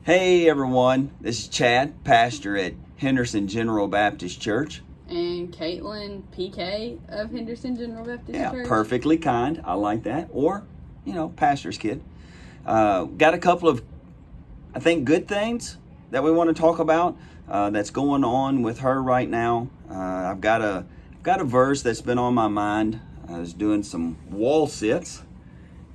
Hey everyone, this is Chad, pastor at Henderson General Baptist Church. And Katelyn, PK of Henderson General Baptist Church. Yeah, perfectly kind. I like that. Or, pastor's kid. Got a couple of, I think, good things that we want to talk about that's going on with her right now. I've got a verse that's been on my mind. I was doing some wall sits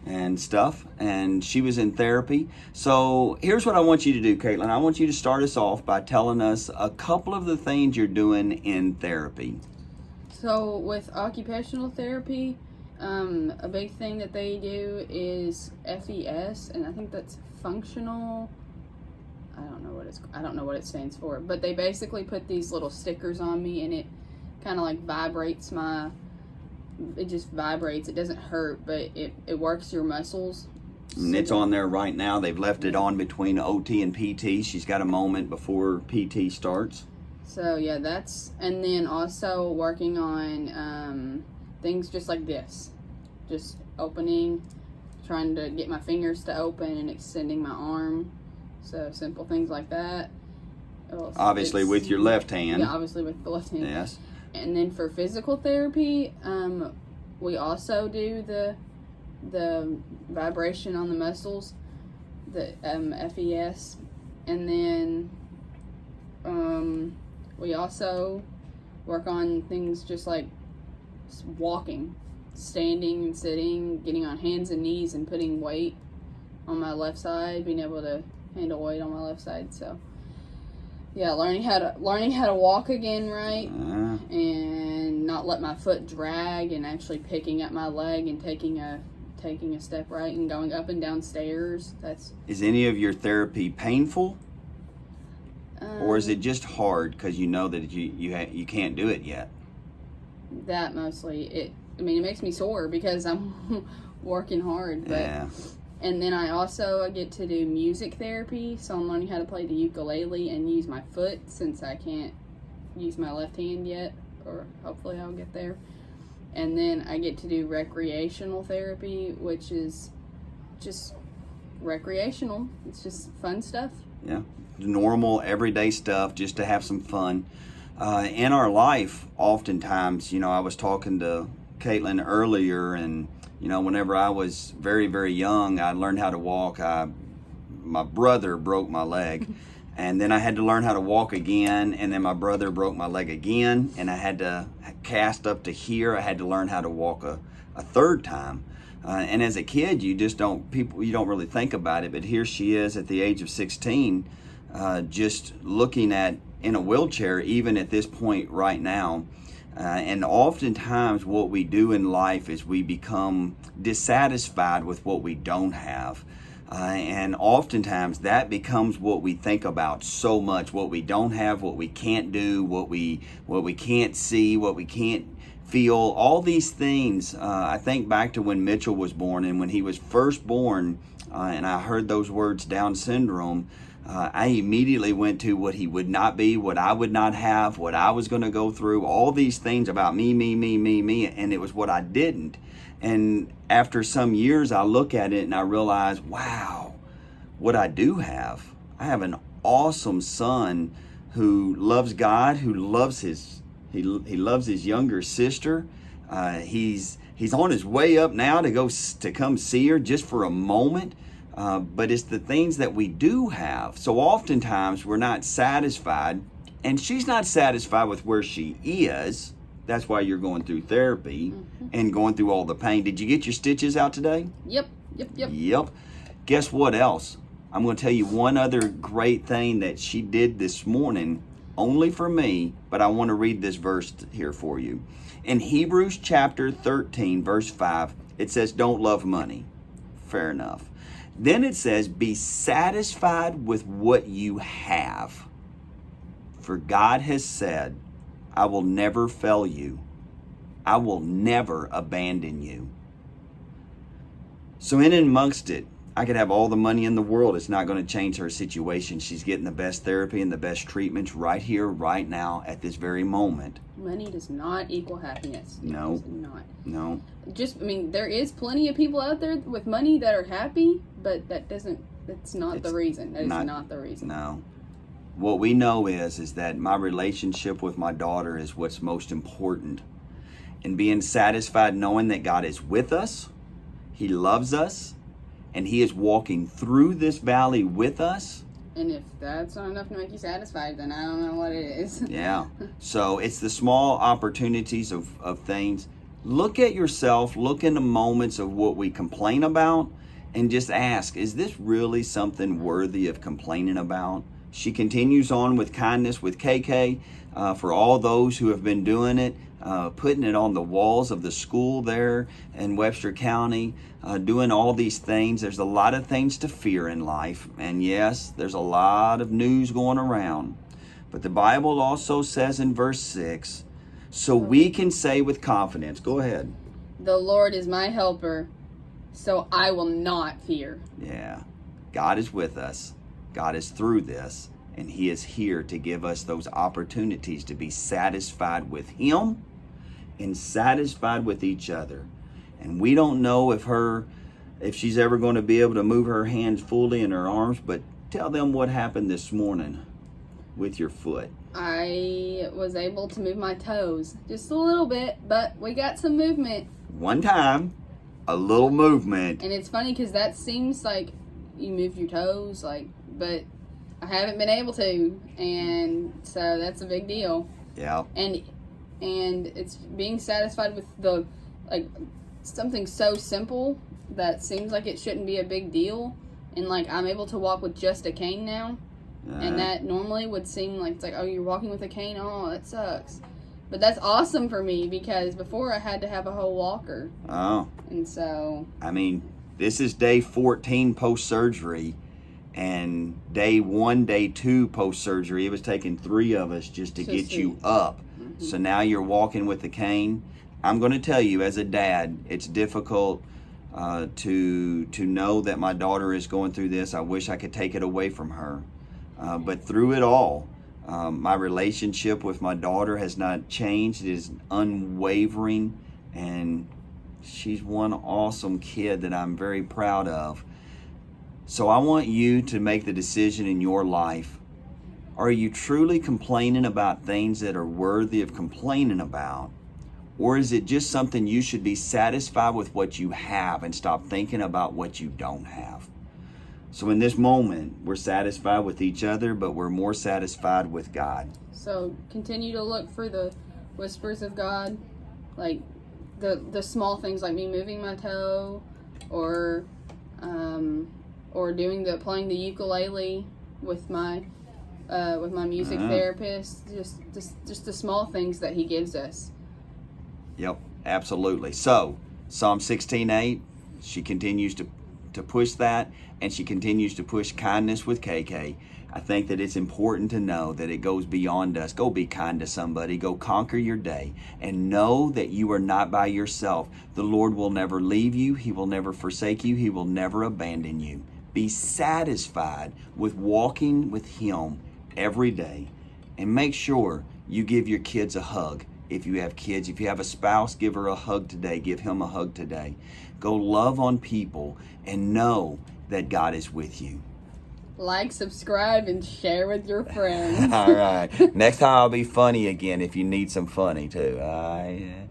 and stuff, and she was in therapy. So here's what I want you to do, Katelyn. I want you to start us off by telling us a couple of the things you're doing in therapy. So with occupational therapy, a big thing that they do is FES, and I think that's functional. I don't know what it stands for, but they basically put these little stickers on me, and it kind of like vibrates it just vibrates. It doesn't hurt, but it works your muscles. And it's on there right now. They've left it on between OT and PT. She's got a moment before PT starts. So yeah, and then also working on things just like this. Just opening, trying to get my fingers to open and extending my arm. So simple things like that. Obviously with your left hand. Yeah, obviously with the left hand. Yes. And then for physical therapy, we also do the vibration on the muscles, the FES, and then we also work on things just like walking, standing and sitting, getting on hands and knees and putting weight on my left side, being able to handle weight on my left side. So yeah, learning how to walk again, right? And not let my foot drag, and actually picking up my leg and taking a step right and going up and down stairs. Is any of your therapy painful? Or is it just hard because you know that you can't do it yet? That mostly. It makes me sore because I'm working hard. But, yeah. And then I get to do music therapy, so I'm learning how to play the ukulele and use my foot since I can't use my left hand yet, or hopefully I'll get there. And then I get to do recreational therapy, which is just recreational. It's just fun stuff. Yeah, normal, everyday stuff just to have some fun. In our life, oftentimes, I was talking to Katelyn earlier, and whenever I was very, very young, I learned how to walk. My brother broke my leg, and then I had to learn how to walk again, and then my brother broke my leg again, and I had to cast up to here. I had to learn how to walk a third time. And as a kid, you don't really think about it, but here she is at the age of 16, just looking at in a wheelchair, even at this point right now. And oftentimes what we do in life is we become dissatisfied with what we don't have. And oftentimes that becomes what we think about so much, what we don't have, what we can't do, what we can't see, what we can't feel, all these things. I think back to when Mitchell was born, and when he was first born, and I heard those words, Down syndrome, I immediately went to what he would not be, what I would not have, what I was going to go through, all these things about me, and it was what I didn't. And after some years, I look at it and I realize, wow, what I do have. I have an awesome son who loves God, who loves he loves his younger sister. He's on his way up now to come see her just for a moment. But it's the things that we do have. So oftentimes we're not satisfied, and she's not satisfied with where she is. That's why you're going through therapy and going through all the pain. Did you get your stitches out today? Yep. Yep. Guess what else? I'm going to tell you one other great thing that she did this morning, only for me, but I want to read this verse here for you. In Hebrews chapter 13, verse 5, it says, don't love money. Fair enough. Then it says, be satisfied with what you have. For God has said, I will never fail you. I will never abandon you. So in and amongst it, I could have all the money in the world. It's not going to change her situation. She's getting the best therapy and the best treatments right here, right now, at this very moment. Money does not equal happiness. No. It does not. No. There is plenty of people out there with money that are happy, but that doesn't It's not the reason. That is not the reason. No. What we know is that my relationship with my daughter is what's most important. And being satisfied knowing that God is with us, He loves us, and He is walking through this valley with us. And if that's not enough to make you satisfied, then I don't know what it is. Yeah. So it's the small opportunities of things. Look at yourself, look in the moments of what we complain about, and just ask, is this really something worthy of complaining about? She continues on with kindness with KK for all those who have been doing it, putting it on the walls of the school there in Webster County, doing all these things. There's a lot of things to fear in life. And yes, there's a lot of news going around. But the Bible also says in verse 6, so we can say with confidence, go ahead. The Lord is my helper, so I will not fear. Yeah, God is with us. God is through this, and He is here to give us those opportunities to be satisfied with Him and satisfied with each other. And we don't know if she's ever going to be able to move her hands fully in her arms, but tell them what happened this morning with your foot. I was able to move my toes just a little bit, but we got some movement. One time, a little movement. And it's funny because that seems like you moved your toes, but I haven't been able to, and so that's a big deal. Yeah. And it's being satisfied with something so simple that seems like it shouldn't be a big deal, and I'm able to walk with just a cane now, and that normally would seem like oh, you're walking with a cane, oh, that sucks. But that's awesome for me because before I had to have a whole walker. Oh. And so. I mean, this is day 14 post-surgery, and day 1, day 2 post-surgery. It was taking 3 of us just to get you up. Mm-hmm. So now you're walking with the cane. I'm going to tell you, as a dad, it's difficult to know that my daughter is going through this. I wish I could take it away from her. But through it all, my relationship with my daughter has not changed. It is unwavering, and she's one awesome kid that I'm very proud of. So I want you to make the decision in your life. Are you truly complaining about things that are worthy of complaining about? Or is it just something you should be satisfied with what you have and stop thinking about what you don't have? So in this moment, we're satisfied with each other, but we're more satisfied with God. So continue to look for the whispers of God, like the small things, like me moving my toe, or playing the ukulele with my music therapist. Just the small things that He gives us. Yep, absolutely. So Psalm 16:8, she continues to push that, and she continues to push kindness with KK. I think that it's important to know that it goes beyond us. Go be kind to somebody. Go conquer your day. And know that you are not by yourself. The Lord will never leave you. He will never forsake you. He will never abandon you. Be satisfied with walking with Him every day. And make sure you give your kids a hug. If you have kids, if you have a spouse, give her a hug today. Give him a hug today. Go love on people and know that God is with you. Like, subscribe, and share with your friends. All right. Next time I'll be funny again if you need some funny too.